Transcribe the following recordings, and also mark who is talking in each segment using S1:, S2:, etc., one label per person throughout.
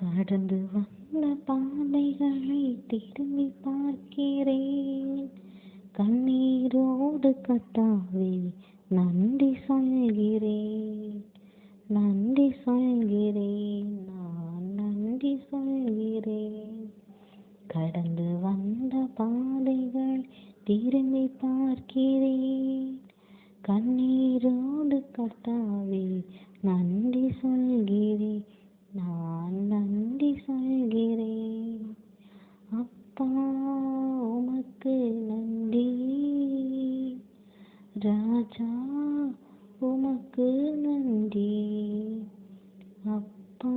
S1: கடந்து வந்த பாதைகளை திரும்பி பார்க்கிறேன். கண்ணீரோடு கர்த்தாவே நன்றி சொல்கிறேன். நன்றி சொல்கிறேன், நான் நன்றி சொல்கிறேன். கடந்து வந்த பாதைகள் திரும்பி பார்க்கிறேன். கண்ணீரோடு கர்த்தாவே நன்றி சொல்கிறேன், நான் நன்றி சொல்கிறேன். அப்பா உமக்கு நன்றி, ராஜா உமக்கு நன்றி. அப்பா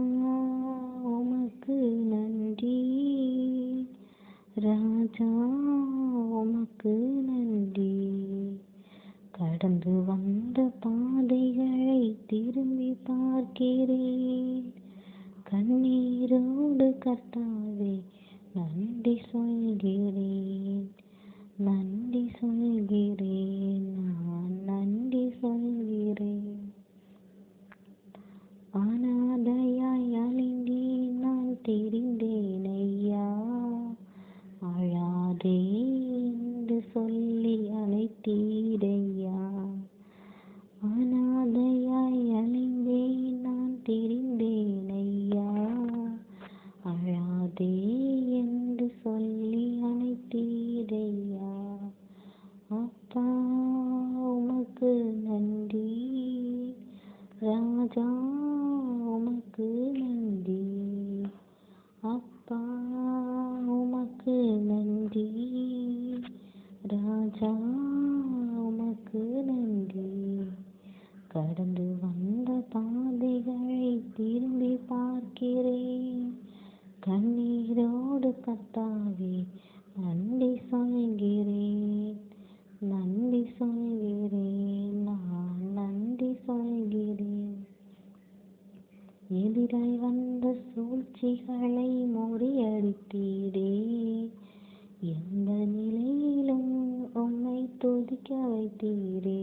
S1: உமக்கு நன்றி, ராஜா உமக்கு நன்றி. கடந்து வந்த பாதைகளை திரும்பி பார்க்கிறேன். கண்ணீரோடு கர்த்தாவே நன்றி சொல்கிறேன். நன்றி சொல்கிறேன், நான் நன்றி சொல்கிறேன். அனாதையாய் அழிந்தேன் நான் தெரிந்தேன் ஐயா. அழாதே என்று சொல்லி அழைத்தீரையா. அனாதையாய் அழிந்தேன் நான் தெரிந்தேன் ஐயா. அழாதே என்று சொல்லி அழைத்தீரையா. அப்பா உமக்கு நன்றி, ராஜா உமக்கு நன்றி. அப்பா உமக்கு நன்றி, ராஜா உமக்கு நன்றி. கடந்து வந்த பாதைகளை திரும்பி பார்க்கிறேன். கண்ணீரோடு கர்த்தாவே நன்றி சொல்கிறேன். நன்றி சொல்கிறேன், நான் நன்றி சொல்கிறேன். எதிராய் வந்த சூழ்ச்சிகளை முறியடித்தீரே. எந்த நிலையிலும் உம்மை துதிக்க வைத்தீரே.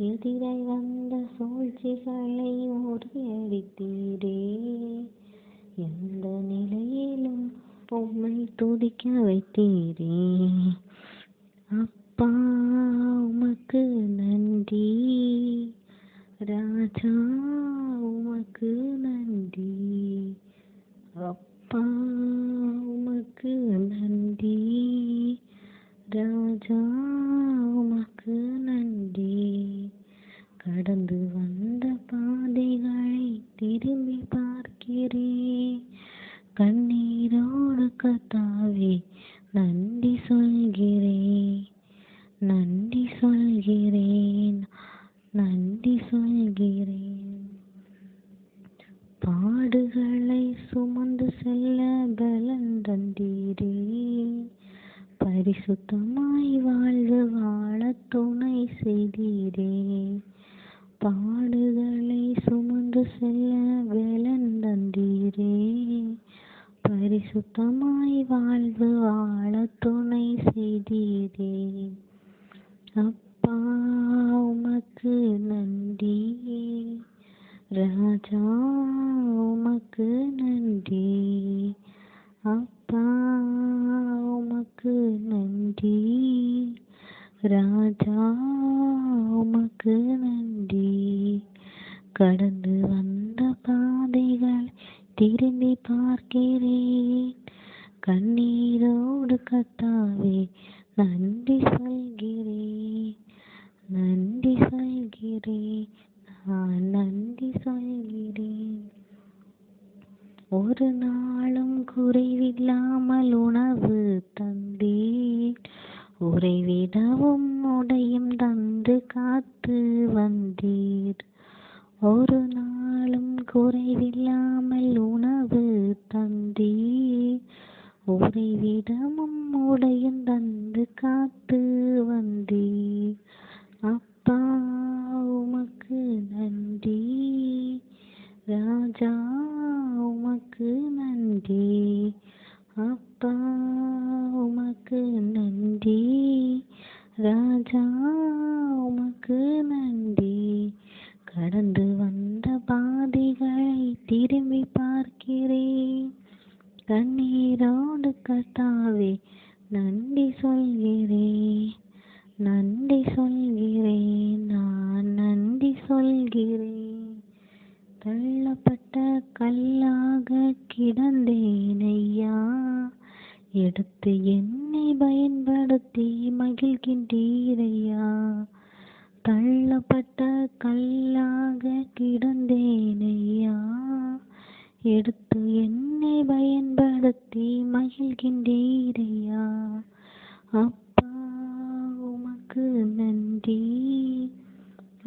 S1: எதிராய் வந்த சூழ்ச்சிகளை முறியடித்தீரே. எந்த நிலையிலும் உம்மை துதிக்க வைத்தீரே. அப்பா உமக்கு நன்றி, ராஜா உமக்கு நன்றி. அப்பா உமக்கு நன்றி, ராஜா உமக்கு நன்றி. கடந்து வந்த பாதைகளை திரும்பி பார்க்கிறேன். கண்ணீரோடு கர்த்தாவே நன்றி சொல்கிறேன். நன்றி சொல்கிறேன், நன்றி சொல்கிறேன். பாடுகளை சுமந்து செல்ல பலன் தந்தீரே. பரிசுத்தமாய் வாழ்வு வாழ துணை செய்தீரே. பாடுகளை சுமந்து செல்ல பலன் தந்தீரே. பரிசுத்தமாய் வாழ்வு வாழ துணை செய்தீரே. அப்பா உமக்கு நன்றி, ராஜா உமக்கு நன்றி. அப்பா உமக்கு நன்றி, ராஜா உமக்கு நன்றி. கடந்து வந்த பாதைகள் திரும்பி பார்க்கிறேன். கண்ணீரோடு கர்த்தாவே நன்றி சொல்கிறேன். நன்றி சொல்கிறேன், நான் நன்றி சொல்கிறேன். ஒரு நாளும் குறைவில்லாமல் உணவு தந்தீர். உறைவிடவும் உடையும் தந்து காத்து வந்தீர். ஒரு நாளும் குறைவில்லாமல் உணவு தந்தீர். உறைவிடமும் உடையும் தந்து காத்து வந்தீர். அப்பா உமக்கு நன்றி, ராஜா உமக்கு நன்றி. அப்பா உமக்கு நன்றி, ராஜா உமக்கு நன்றி. கடந்து வந்த பாதைகளை திரும்பி பார்க்கிறேன். கல்லாக கிடந்தேனையா, எடுத்து என்னை பயன்படுத்தி மகிழ்கின்றீரையா. தள்ளப்பட்ட கல்லாக கிடந்தேனையா, எடுத்து என்னை பயன்படுத்தி மகிழ்கின்றீரையா. அப்பா உமக்கு நன்றி,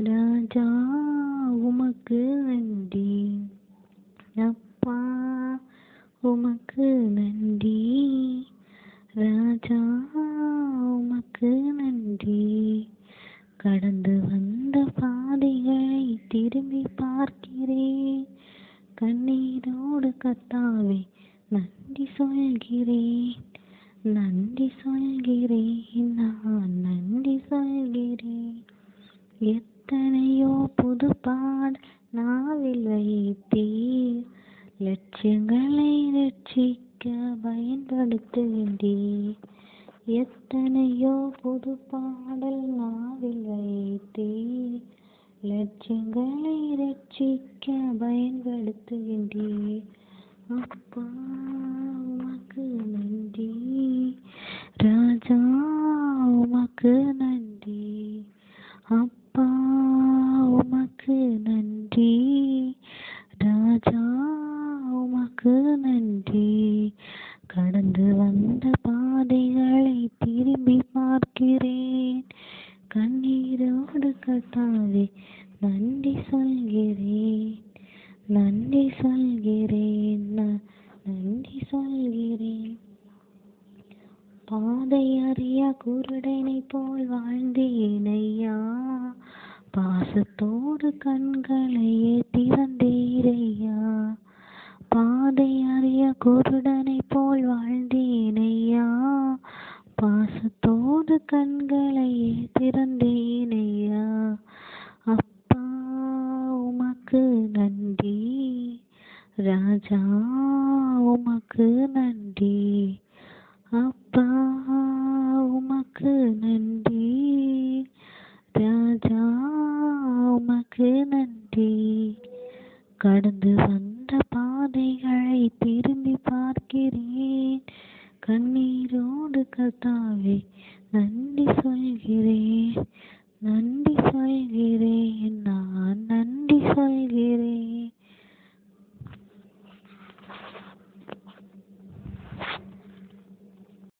S1: ராஜா உமக்கு நன்றி. அப்பா உமக்கு நன்றி, ராஜா உமக்கு நன்றி. கடந்து வந்த பாதைகளை திரும்பி பார்க்கிறேன், கண்ணீரோடு கர்த்தாவே நன்றி சொல்கிறேன், நன்றி சொல்கிறேன், நான் நன்றி சொல்கிறேன். எத்தனையோ புது பாடல் நாவில் வைத்தீர், லட்சியங்களை ரட்சிக்க பயன்படுத்துகின்றீர். எத்தனையோ புது பாடல் நாவில் வைத்தீர், லட்சியங்களை ரட்சிக்க பயன்படுத்துகின்றீர். அப்பா உமக்கு நன்றி, ராஜா உமக்கு நன்றி. அப்பா உமக்கு நன்றி, ராஜா உமக்கு நன்றி. கடந்து வந்த பாதைகளை திரும்பி பார்க்கிறேன், கண்ணீரோடு கர்த்தாவே நன்றி சொல்கிறேன், நன்றி சொல்கிறேன், நன்றி சொல்கிறேன். பாதை அறியா குருடனை போல் வாழ்ந்தேனையா, பாசத்தோடு கண்களையே திறந்தீரையா. பாதை அறிய குருடனை போல் வாழ்ந்தேனையா, பாசத்தோடு கண்களையே திறந்தேனையா. அப்பா உமக்கு நன்றி, ராஜா உமக்கு நன்றி. அப்பா உமக்கு நன்றி, ராஜா உமக்கு நன்றி. கடந்து வந்த பாதைகளை திரும்பி பார்க்கிறேன், கண்ணீரோடு கர்த்தாவே நன்றி சொல்கிறேன், நன்றி சொல்கிறேன்.